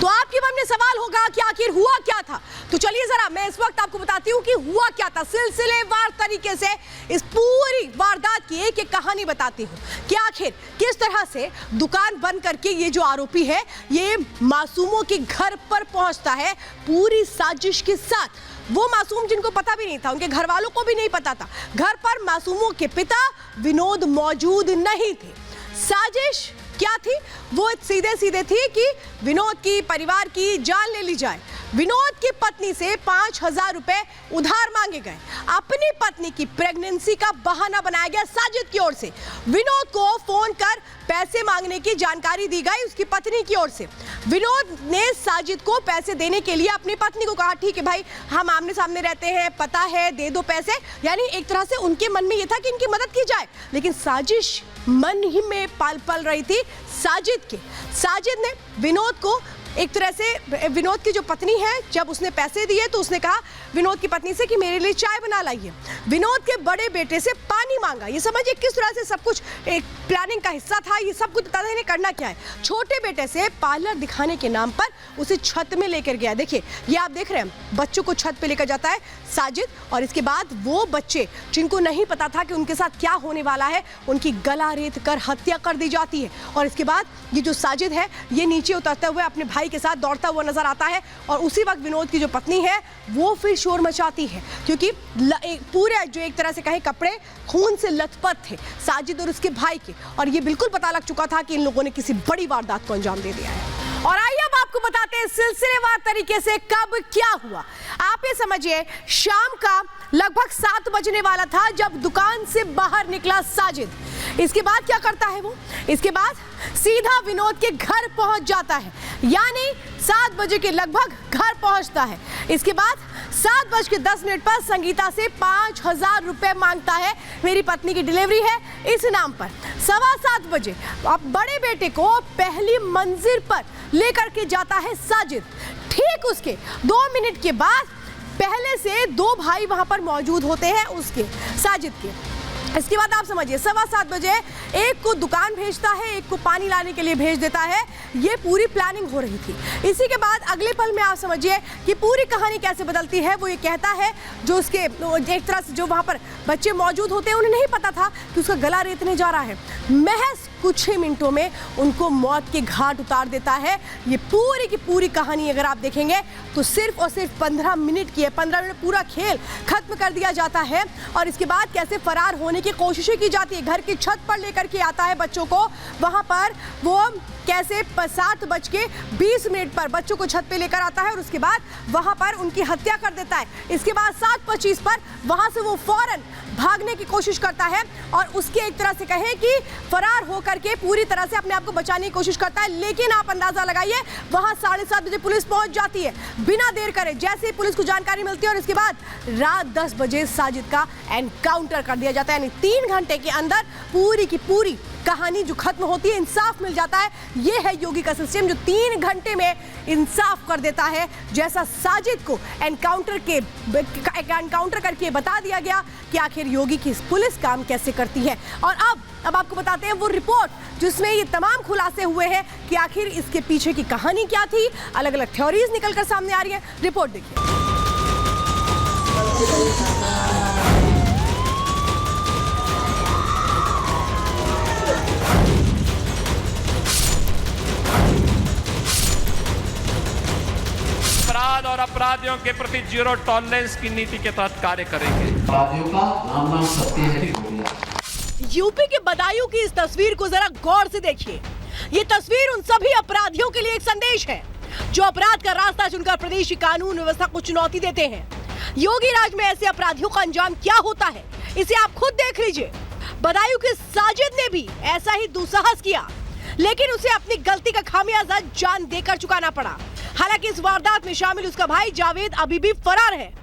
तो आपके मन में सवाल होगा कि आखिर हुआ क्या था। तो चलिए जरा मैं इस वक्त आपको बताती हूँ कि हुआ क्या था। सिलसिलेवार तरीके से इस पूरी वारदात की एक एक कहानी बताती हूँ कि आखिर किस तरह से दुकान बंद करके ये जो आरोपी है ये मासूमों के घर पर पहुंचता है पूरी साजिश के साथ। वो मासूम जिनको पता भी नहीं था, उनके घर वालों को भी नहीं पता था, घर पर मासूमों के पिता विनोद मौजूद नहीं थे। साजिश क्या थी? वो सीधे सीधे थी कि विनोद की परिवार की जान ले ली जाए। विनोद की पत्नी से 5,000 रुपए उधार मांगे गए। अपनी पत्नी की प्रेगनेंसी का बहाना बनाया गया साजिद की ओर से। विनोद को फोन कर पैसे मांगने की जानकारी दी गई उसकी पत्नी की ओर से। विनोद ने साजिद को पैसे देने के लिए अपनी पत्नी को कहा, ठीक है भाई, हम आमने सामने रहते हैं, पता है, दे दो पैसे। यानी एक तरह से उनके मन में यह था कि इनकी मदद की जाए, लेकिन साजिश मन ही में पल रही थी साजिद के। साजिद ने विनोद को एक तरह से, विनोद की जो पत्नी है, जब उसने पैसे दिए तो उसने कहा विनोद की पत्नी से कि मेरे लिए चाय बना लाइए। विनोद के बड़े बेटे से पानी मांगा। ये समझिए किस तरह से सब कुछ एक प्लानिंग का हिस्सा था। ये सब कुछ पता नहीं करना क्या है। छोटे बेटे से पार्लर दिखाने के नाम पर उसे छत में लेकर गया। देखिए ये आप देख रहे हैं, बच्चों को छत पे लेकर जाता है साजिद, और इसके बाद वो बच्चे जिनको नहीं पता था कि उनके साथ क्या होने वाला है, उनकी गला रेत कर हत्या कर दी जाती है। और इसके बाद ये जो साजिद है ये नीचे उतरते हुए अपने भाई के साथ दौड़ता हुआ नजर आता है। और उसी वक्त विनोद की जो पत्नी है वो फिर शोर मचाती है, क्योंकि पूरे जो एक तरह से कहे कपड़े खून से लथपथ थे साजिद और उसके भाई के, और ये बिल्कुल पता लग चुका था कि इन लोगों ने किसी बड़ी वारदात को अंजाम दे दिया है। और आइए अब आपको बताते हैं सिलसिलेवार तरीके से कब क्या हुआ। आप ये समझिए शाम का लगभग 7 बजने वाला था जब दुकान से बाहर निकला साजिद। इसके बाद क्या करता है वो? इसके बाद सीधा विनोद के घर पहुंच जाता है, यानी 7 बजे के लगभग घर पहुंचता है। इसके बाद 7:10 पर संगीता से 5,000 रुपए मांगता है। मेरी पत्नी की डिलीवरी है इस नाम पर। 7:15 बजे अब बड़े बेटे को पहली मंजिल पर लेकर के जाता है साजिद। ठीक उसके 2 मिनट के बाद पहले से 2 भाई वहां पर मौजूद होते हैं उसके, साजिद के। इसके बाद आप समझिए 7:15 बजे एक को दुकान भेजता है, एक को पानी लाने के लिए भेज देता है। ये पूरी प्लानिंग हो रही थी। इसी के बाद अगले पल में आप समझिए कि पूरी कहानी कैसे बदलती है। वो ये कहता है, जो उसके एक तरह से जो वहां पर बच्चे मौजूद होते हैं उन्हें नहीं पता था कि उसका गला रेतने जा रहा है। महज कुछ ही मिनटों में उनको मौत के घाट उतार देता है। ये पूरी की पूरी कहानी अगर आप देखेंगे तो सिर्फ और सिर्फ 15 मिनट की है। 15 मिनट पूरा खेल खत्म कर दिया जाता है। और इसके बाद कैसे फरार होने की कोशिशें की जाती है। घर की छत पर लेकर के आता है बच्चों को, वहां पर वो कैसे 7:20 पर बच्चों को छत पे लेकर आता है और उसके बाद वहां पर उनकी हत्या कर देता है। इसके बाद 7:25 पर वहां से वो फौरन भागने की कोशिश करता है और उसके एक तरह से कहें कि फरार होकर के पूरी तरह से अपने आप को बचाने की कोशिश करता है। लेकिन आप अंदाजा लगाइए वहां 7:30 बजे पुलिस पहुंच जाती है बिना देर करे। जैसे ही पुलिस को जानकारी मिलती है और इसके बाद रात 10 बजे साजिद का एनकाउंटर कर दिया जाता है। यानी 3 घंटे के अंदर पूरी की पूरी कहानी जो खत्म होती है, इंसाफ मिल जाता है। ये है योगी का सिस्टम जो 3 घंटे में इंसाफ कर देता है। जैसा साजिद को एनकाउंटर करके बता दिया गया कि आखिर योगी की पुलिस काम कैसे करती है। और अब आपको बताते हैं वो रिपोर्ट जिसमें ये तमाम खुलासे हुए हैं कि आखिर इसके पीछे की कहानी क्या थी। अलग अलग थ्योरीज निकलकर सामने आ रही है। रिपोर्ट देखिए। अपराध और अपराधियों के प्रति जीरो टॉलरेंस की नीति के तहत कार्य करेंगे। अपराधियों का नाम सत्य है। यूपी के बदायूं की इस तस्वीर को जरा गौर से देखिए। ये तस्वीर उन सभी अपराधियों के लिए एक संदेश है जो अपराध का रास्ता चुनकर प्रदेश की कानून व्यवस्था को चुनौती देते हैं। योगी राज में ऐसे अपराधियों का अंजाम क्या होता है इसे आप खुद देख लीजिए। बदायूं के साजिद ने भी ऐसा ही दुस्साहस किया, लेकिन उसे अपनी गलती का खामियाजा जान देकर चुकाना पड़ा। हालांकि इस वारदात में शामिल उसका भाई जावेद अभी भी फरार है।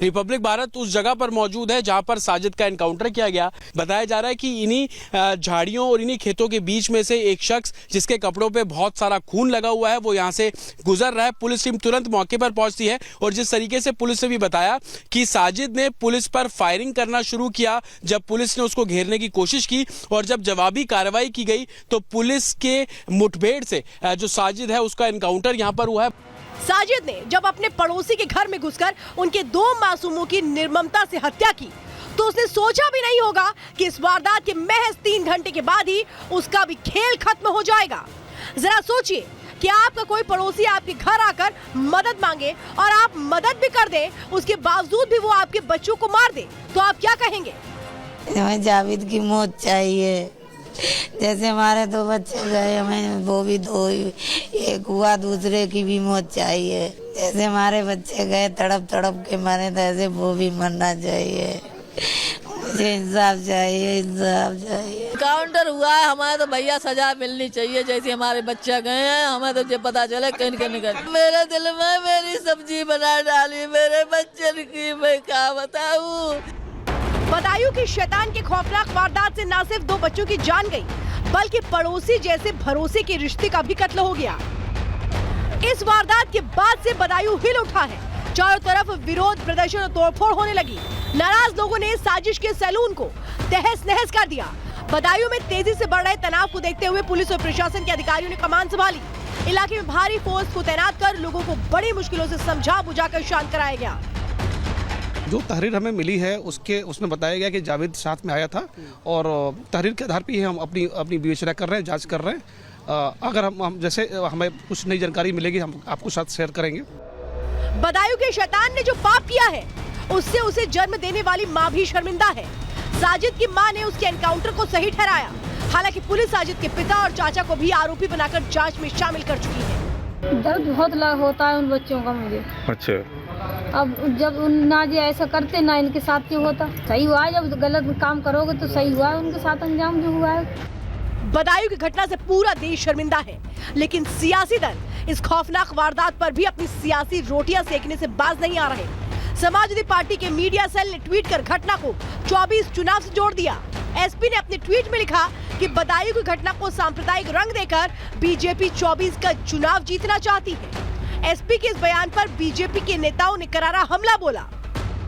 रिपब्लिक भारत उस जगह पर मौजूद है जहां पर साजिद का एनकाउंटर किया गया। बताया जा रहा है कि इन्हीं झाड़ियों और इन्हीं खेतों के बीच में से एक शख्स जिसके कपड़ों पे बहुत सारा खून लगा हुआ है वो यहां से गुजर रहा है। पुलिस टीम तुरंत मौके पर पहुंचती है और जिस तरीके से पुलिस ने भी बताया कि साजिद ने पुलिस पर फायरिंग करना शुरू किया जब पुलिस ने उसको घेरने की कोशिश की और जब जवाबी कार्रवाई की गई तो पुलिस के मुठभेड़ से जो साजिद है उसका एनकाउंटर यहां पर हुआ है। साजिद ने जब अपने पड़ोसी के घर में घुसकर उनके 2 मासूमों की निर्ममता से हत्या की तो उसने सोचा भी नहीं होगा कि इस वारदात के महज 3 घंटे के बाद ही उसका भी खेल खत्म हो जाएगा। जरा सोचिए कि आपका कोई पड़ोसी आपके घर आकर मदद मांगे और आप मदद भी कर दें, उसके बावजूद भी वो आपके बच्चों को मार दे, तो आप क्या कहेंगे? हमें जावेद की मौत चाहिए। जैसे हमारे 2 बच्चे गए, हमें वो भी 2 एक हुआ, दूसरे की भी मौत चाहिए। जैसे हमारे बच्चे गए तड़प तड़प के मरे तो ऐसे वो भी मरना चाहिए। मुझे इंसाफ चाहिए, इंसाफ चाहिए। काउंटर हुआ है हमारे तो भैया सजा मिलनी चाहिए। जैसे हमारे बच्चे गए हैं हमें तो ये पता चले कहीं निकल। मेरे दिल में मेरी सब्जी बना डाली मेरे बच्चे की, मैं क्या बताऊँ। बदायूं की शैतान के खौफनाक वारदात से न सिर्फ 2 बच्चों की जान गई बल्कि पड़ोसी जैसे भरोसे के रिश्ते का भी कत्ल हो गया। इस वारदात के बाद से बदायूं हिल उठा है। चारों तरफ विरोध प्रदर्शन और तोड़फोड़ होने लगी। नाराज लोगों ने साजिश के सैलून को तहस नहस कर दिया। बदायूं में तेजी से बढ़ रहे तनाव को देखते हुए पुलिस और प्रशासन के अधिकारियों ने कमान संभाली। इलाके में भारी फोर्स को तैनात कर लोगों को बड़ी मुश्किलों से समझा बुझाकर शांत कराया गया। जो तहरीर हमें मिली है उसमें बताया गया कि जावेद साथ में आया था और तहरीर के आधार पर ही हम अपनी विवेचना कर रहे हैं, जांच कर रहे हैं। अगर हम जैसे हमें कुछ नई जानकारी मिलेगी हम आपको साथ शेयर करेंगे। बदायूं के शैतान ने जो पाप किया है उससे उसे जन्म देने वाली माँ भी शर्मिंदा है। साजिद की माँ ने उसके एनकाउंटर को सही ठहराया। हालांकि पुलिस साजिद के पिता और चाचा को भी आरोपी बनाकर जांच में शामिल कर चुकी है। दर्द बहुत होता है उन बच्चों का मुझे। अच्छा, अब जब ना जी ऐसा करते ना इनके साथ क्यों होता। सही हुआ है, जब गलत काम करोगे तो सही हुआ है, उनके साथ अंजाम जो हुआ है। बदायूं की घटना से पूरा देश शर्मिंदा है, लेकिन सियासी दल इस खौफनाक वारदात पर भी अपनी सियासी रोटियां सेकने से बाज नहीं आ रहे। समाजवादी पार्टी के मीडिया सेल ने ट्वीट कर घटना को 24 चुनाव से जोड़ दिया। एसपी ने अपने ट्वीट में लिखा कि बदायूं की घटना को सांप्रदायिक रंग देकर बीजेपी 24 का चुनाव जीतना चाहती है। एसपी के इस बयान पर बीजेपी के नेताओं ने करारा हमला बोला।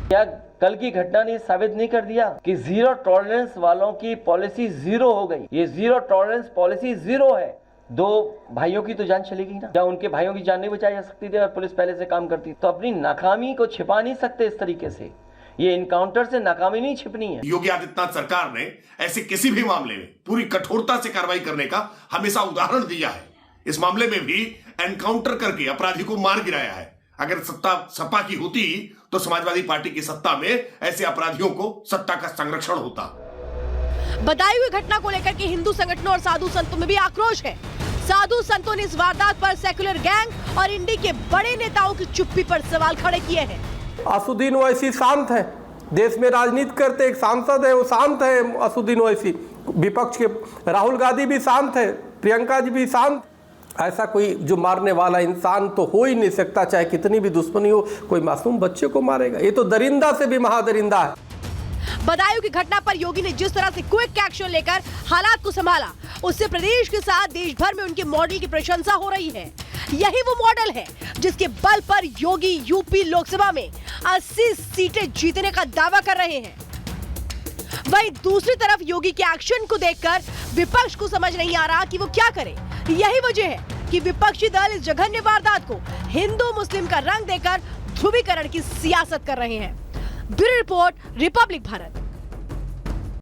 क्या कल की घटना ने साबित नहीं कर दिया कि जीरो टॉलरेंस वालों की पॉलिसी जीरो हो गई? ये जीरो टॉलरेंस पॉलिसी जीरो है। 2 भाइयों की तो जान चली गई ना, क्या उनके भाइयों की जान नहीं बचाई जा सकती थी और पुलिस पहले से काम करती? तो अपनी नाकामी को छिपा नहीं सकते इस तरीके से। ये इनकाउंटर से नाकामी नहीं छिपनी है। योगी आदित्यनाथ सरकार ने ऐसे किसी भी मामले में पूरी कठोरता से कार्रवाई करने का हमेशा उदाहरण दिया है। इस मामले में भी एनकाउंटर करके अपराधी को मार गिराया है। अगर सत्ता सपा की होती तो समाजवादी पार्टी की सत्ता में ऐसे अपराधियों को सत्ता का संरक्षण होता। बदायूं हुई घटना को लेकर के हिंदू संगठनों और साधु संतों में भी आक्रोश है। साधु संतों ने इस वारदात पर सेक्युलर गैंग और इंडी के बड़े नेताओं की चुप्पी पर सवाल खड़े किए हैं। असुद्दीन ओवैसी शांत है, देश में राजनीति करते एक सांसद है, वो शांत है। असुद्दीन ओवैसी विपक्ष के राहुल गांधी भी शांत है, प्रियंका जी भी शांत। ऐसा कोई जो मारने वाला इंसान तो हो ही नहीं सकता, चाहे कितनी भी दुश्मनी हो। कोई मासूम बच्चे को मारेगा? ये तो दरिंदा से भी महादरिंदा है। बदायूं की घटना पर योगी ने जिस तरह से क्विक एक्शन लेकर हालात को संभाला, उससे प्रदेश के साथ देश भर में उनके मॉडल की प्रशंसा हो रही है। यही वो मॉडल है जिसके बल पर योगी यूपी लोकसभा में 80 सीटें जीतने का दावा कर रहे हैं। वहीं दूसरी तरफ योगी के एक्शन को देखकर विपक्ष को समझ नहीं आ रहा कि वो क्या करे। यही वजह है कि विपक्षी दल इस जघन्य वारदात को हिंदू मुस्लिम का रंग देकर ध्रुवीकरण की सियासत कर रहे हैं। Bureau report, Republic Bharat.